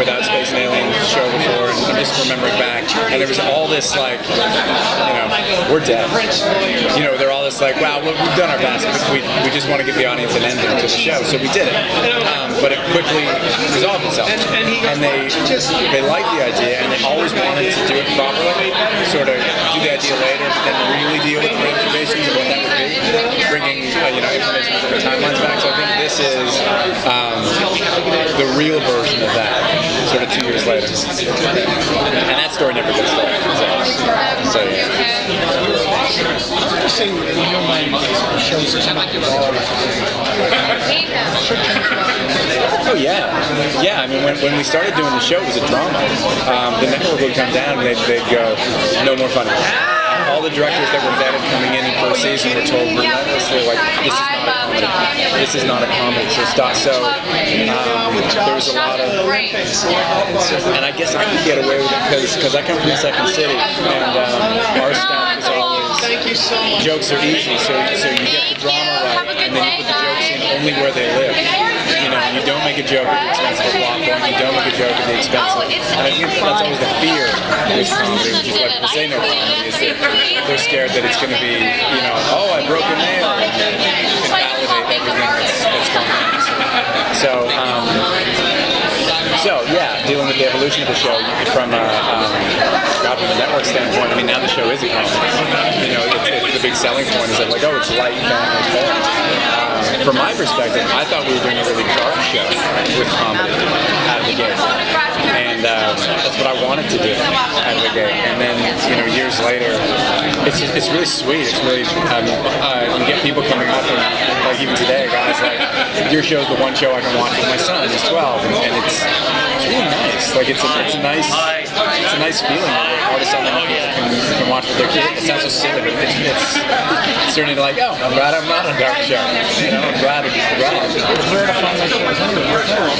without Space and Aliens show before, and I'm just remembering back, and there was all this like, we're dead. They're all this like, wow, we've done our best, but we just want to give the audience an ending to the show, so we did it. But it quickly resolved itself, and they liked the idea, and they always wanted to do it properly, sort of do the idea later, but then really deal with the ramifications of what that would be, bringing information from the timelines back. So I think this is the real version of that, sort of 2 years later, and that story never gets told. So yeah. Interesting in your mind, the shows that come Oh yeah. I mean, when we started doing the show, it was a drama. The network would come down and they'd go, no more funny. All the directors that were vetted coming in the first season were told relentlessly, like, this is not a comedy. So stop. So there was a lot of, and I guess I could get away with it because I come from the Second City, and our staff is always, jokes are easy, so you get the drama right, and then you put the jokes in only where they live. You don't make a joke at the expense of a plot point, you don't make a joke at the expense of, and I think that's always the fear with comedy, which is why people say no comedy, is that they're scared that it's going to be, oh, I broke a nail, and you can validate everything that's going on. So yeah, dealing with the evolution of the show from a network standpoint, I mean, now the show is a comedy. It's the big selling point is that, like, oh, it's light, family, fun. From my perspective, I thought we were doing a really dark show with comedy out of the gate. And that's what I wanted to do out of the gate. And then, years later, it's really sweet. It's really, you get people coming up, and like even today, guys, like, your show's the one show I can watch with my son. He's 12, and it's really nice. Like, it's a nice feeling that artists on the can watch with their kids. It sounds so silly, but it's certainly like, oh, I'm glad I'm not on a dark show. I'm glad.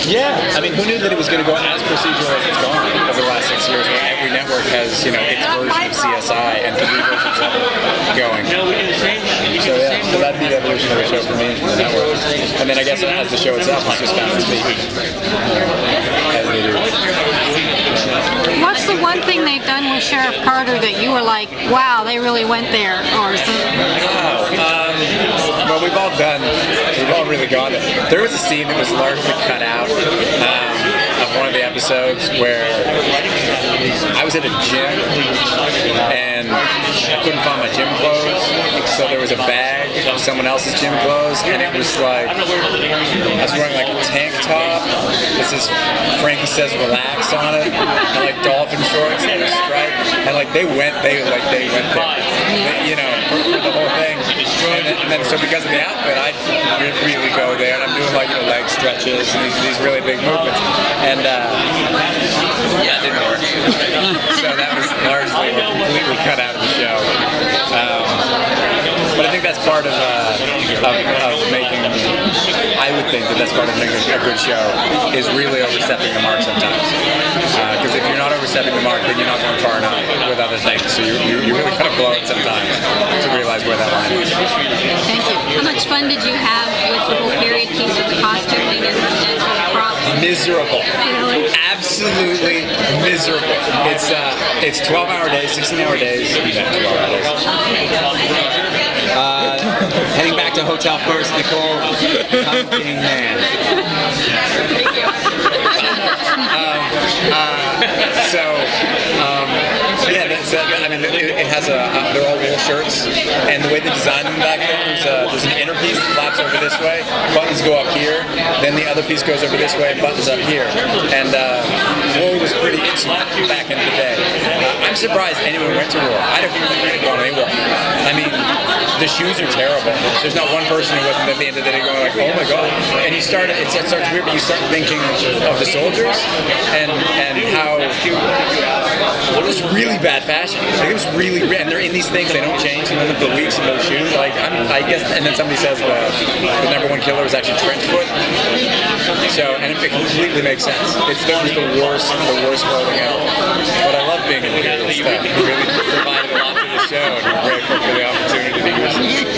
Yeah, I mean, who knew that it was going to go as procedural as it's gone over the last 6 years, where every network has, its version of CSI and 3 versions of it going. So that'd be the evolution of the show for me and for the network. And then I guess as the show itself, it's just found its feet. As they do. What's the one thing they've done with Sheriff Carter that you were like, wow, they really went there, or something? Well, we've all really gone there. There was a scene that was largely cut out of one of the episodes where I was at a gym and I couldn't find my gym clothes, so there was a bag of someone else's gym clothes, and it was like, I was wearing like a tank top. This is Frankie Says Relax on it, and like dolphin shorts and a stripe, and like they went there, for the whole thing. And then so because of the outfit, I really go there, and I'm doing like leg stretches and these really big movements, and it didn't work. So that was largely completely cut out of the show. But I think that's part of making. I would think that that's part of making a good show is really overstepping the mark sometimes. Because if you're not overstepping the mark, then you're not going far enough with other things. So you really kind of blow it sometimes to realize where that line is. Thank you. How much fun did you have with the whole period piece with the costuming and the props? Miserable. Really? Absolutely miserable. It's 12-hour days, 16-hour days. 12-hour days. Heading back to hotel first, Nicole. Pumpkin man. It has they're all wool shirts, and the way they designed them back then was there's an inner piece that flaps over this way, buttons go up here, then the other piece goes over this way, buttons up here, and wool was pretty itchy back in the day. I'm surprised anyone went to wool. I don't think they'd gone AWOL. I mean, the shoes are terrible. There's not one person who wasn't at the end of the day going like, oh my god. And it starts weird, but you start thinking of the soldiers and how it was really bad fashion. Like, it was really, and they're in these things, they don't change in them for weeks in those shoes. Like, I guess, and then somebody says the number one killer was actually trench foot. So, and it completely makes sense. It was the worst clothing ever. But I love being in Imperial stuff. It really provided a lot to the show, and I'm grateful for the opportunity to use it.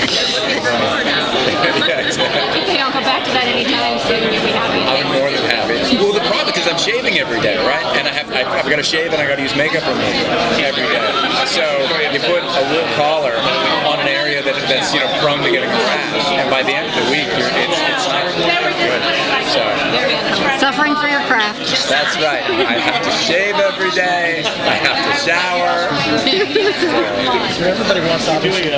Yeah, exactly. If you don't go back to that anytime soon, you'll be happy. I'm more than happy. Well, the problem, because not shaving every day, right? And I've got to shave and I got to use makeup remover every day. So you put a wool collar on an area that's prone to getting a rash, and by the end of the week, it's not good. So Suffering for your craft. that's right. I have to shave every day. I have to shower. Everybody wants to obviously.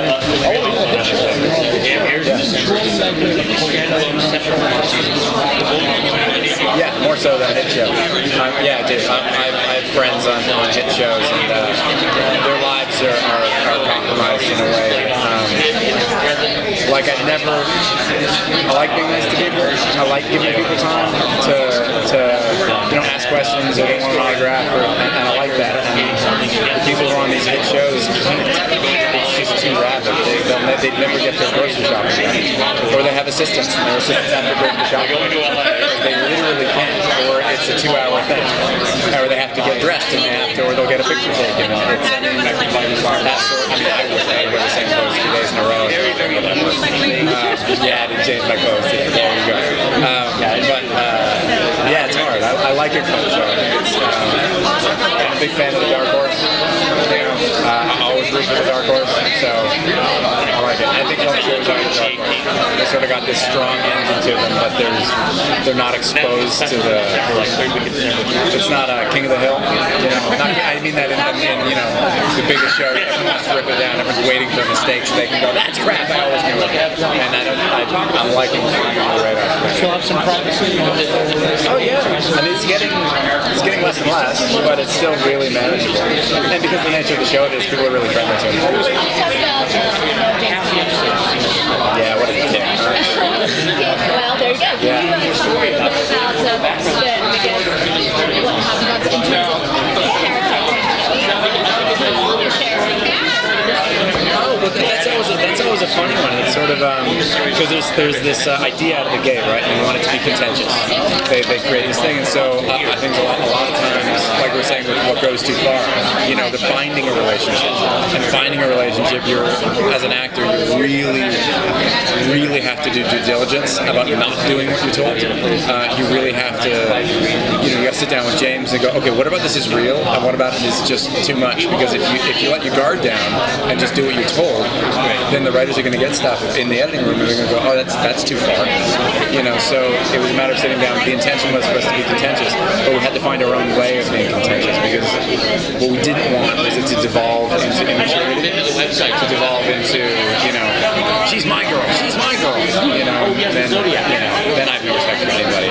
Yeah, more so than a hit show. Yeah, I do. I have friends on hit shows, and their lives are compromised in a way. Like I like being nice to people. I like giving people time to ask questions or they want an autograph, and I like that. And the people who are on these hit shows, it's just too rapid. They'd never get their grocery shopping done. Or they have assistants, and their assistants have to go to the shop. They literally can't. Or it's a 2-hour thing. Or they have to get dressed, and or they'll get a picture taken. I wear the same clothes 2 days in a row. Yeah, I didn't change my clothes. There you go. Yeah, it's hard. I like a cult show. I'm a big fan of the Dark Horse. I always root for the Dark Horse, so I like it. I think cult shows are the Dark Horse. They sort of got this strong engine to them, but they're not exposed to the. It's not King of the Hill. I mean that in the biggest show. Everyone's rip it down. Everyone's waiting for mistakes. So they can go, that's crap. I always do it. And I'm liking the radar. Still have some privacy. Oh yeah. I mean, it's getting less and less, but it's still really manageable. And because the nature of the show it is, people are really friendly to it. Yeah, what a dick. Well, there you go. Yeah. You have a story about Oh, but that's always a funny one. It's sort of because there's this idea out of the gate, right? And they want it to be contentious. They create this thing, and so I think a lot of times, like we're saying, with what goes too far, the finding a relationship, you're as an actor, you really have to do due diligence about not doing what you're told. You really have to, you got to sit down with James and go, okay, what about this is real, and what about it is just too much? Because if you let your guard down and just do what you're told, then the writers are going to get stuff in the editing room and they're going to go, oh, that's too far. So it was a matter of sitting down. The intention was supposed to be contentious, but we had to find our own way of being contentious because what we didn't want was it to devolve into immaturity, to devolve into, she's my girl, then I've no respect for anybody.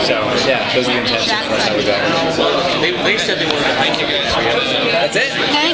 So yeah, those are the intentions. That's how we go. They said they wanted to hike it. That's it. Thank